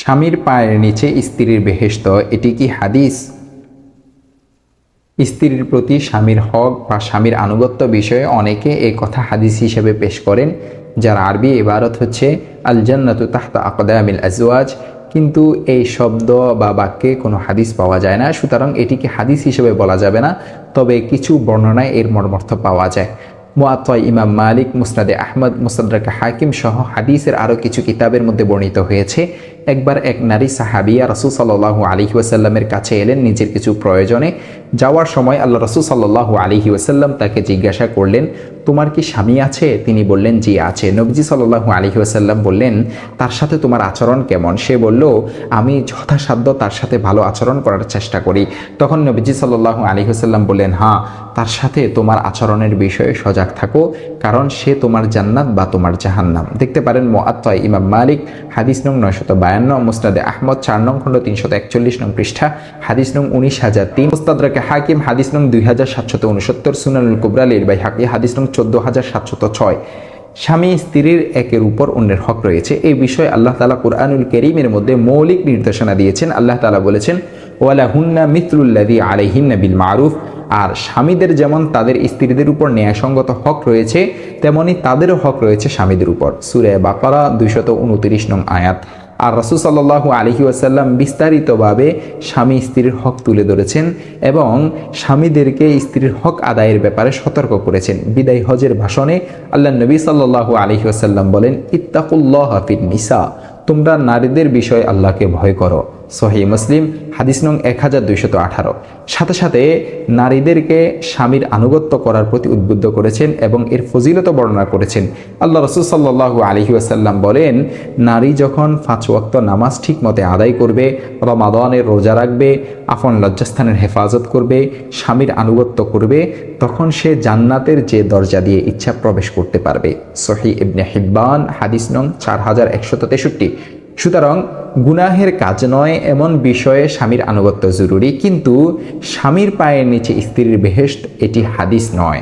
স্বামীর পায়ের নিচে স্ত্রীর বেহেশত, এটি কি হাদিস? স্ত্রীর প্রতি স্বামীর হক বা স্বামীর আনুগত্য বিষয়ে অনেকে এই কথা হাদিস হিসেবে পেশ করেন, যার আরবি ইবারত হচ্ছে আল জান্নাতু তাহতা আকদামিল আজওয়াজ, কিন্তু এই শব্দ বা বাক্যে কোনো হাদিস পাওয়া যায় না, সুতরাং এটিকে হাদিস হিসেবে বলা যাবে না। তবে কিছু বর্ণনায় এর মর্মার্থ পাওয়া যায়। মুয়াত্তা ইমাম মালিক, মুসনাদে আহমদ, মুস্তাদরাকে হাকিম সহ হাদিসের আরও কিছু কিতাবের মধ্যে বর্ণিত হয়েছে, একবার এক নারী সাহাবিয়া রাসূল সাল্লাল্লাহু আলাইহি ওয়াসাল্লামের কাছে এলেন নিজের কিছু প্রয়োজনে। যাওয়ার সময় আল্লাহ রাসূল সাল্লাল্লাহু আলাইহি ওয়াসাল্লাম তাকে জিজ্ঞাসা করলেন, তোমার কি স্বামী আছে? তিনি বললেন, জি আছে। নবীজি সাল্লাল্লাহু আলাইহি ওয়াসাল্লাম বললেন, তার সাথে তোমার আচরণ কেমন? সে বলল, আমি যথাসাধ্য তার সাথে ভালো আচরণ করার চেষ্টা করি। তখন নবীজি সাল্লাল্লাহু আলাইহি ওয়াসাল্লাম বললেন, হ্যাঁ, তার সাথে তোমার আচরণের বিষয়ে সজাগ থাকো, কারণ সে তোমার জান্নাত বা তোমার জাহান্নাম। দেখতে পারেন মুয়াত্তা ইমাম মালিক, হাদিস নং 952, মুসনাদে আহমদ 4 নং খণ্ড 341 নং পৃষ্ঠা, হাদিস নং 19003, মুস্তাদরাকে হাকিম হাদিস নং 2769, সুনানুল কুবরা লিল বাইহাকী হাদিস নং 14706। স্বামী স্ত্রীর একের উপর অন্যের হক রয়েছে, এই বিষয়ে আল্লাহ তাআলা কুরআনুল কারীমের মধ্যে মৌলিক নির্দেশনা দিয়েছেন। আল্লাহ তাআলা বলেছেন, ওয়ালাহুন্না মিথলুল্লাযী আলাইহিন্না বিল মারুফ, আর স্বামীদের যেমন তাদের স্ত্রীদের উপর ন্যায়সঙ্গত হক রয়েছে, তেমনি তাদেরও হক রয়েছে স্বামীদের উপর। সূরা বাকারা 229 নং আয়াত। আর রাসূল সাল্লাল্লাহু আলাইহি ওয়াসাল্লাম বিস্তারিতভাবে স্বামী স্ত্রীর হক তুলে ধরেছেন এবং স্বামীদেরকে স্ত্রীর হক আদায়ের ব্যাপারে সতর্ক করেছেন। বিদায় হজের ভাষণে আল্লাহ নবী সাল্লাল্লাহু আলাইহি ওয়াসাল্লাম বলেন, ইত্তাকুল্লাহা ফিন নিসা, তোমরা নারীদের বিষয়ে আল্লাহকে ভয় করো। সহিহ মুসলিম হাদিস নং 1218। সাথে সাথে নারীদেরকে স্বামীর আনুগত্য করার প্রতি উদ্বুদ্ধ করেছেন এবং এর ফজিলত বর্ণনা করেছেন। আল্লাহ রাসূল সাল্লাল্লাহু আলাইহি ওয়াসাল্লাম বলেন, নারী যখন 5 ওয়াক্ত নামাজ ঠিক মতে আদায় করবে, রমাদানের রোজা রাখবে, আপন লজ্জাস্থানের হেফাজত করবে, স্বামীর আনুগত্য করবে, তখন সে জান্নাতের যে দরজা দিয়ে ইচ্ছা প্রবেশ করতে পারবে। সহিহ ইবনে হিব্বান হাদিস নং 4163। সুতরাং গুনাহের কাজ নয় এমন বিষয়ে স্বামীর আনুগত্য জরুরি, কিন্তু স্বামীর পায়ের নিচে স্ত্রীর বেহেশত, এটি হাদিস নয়।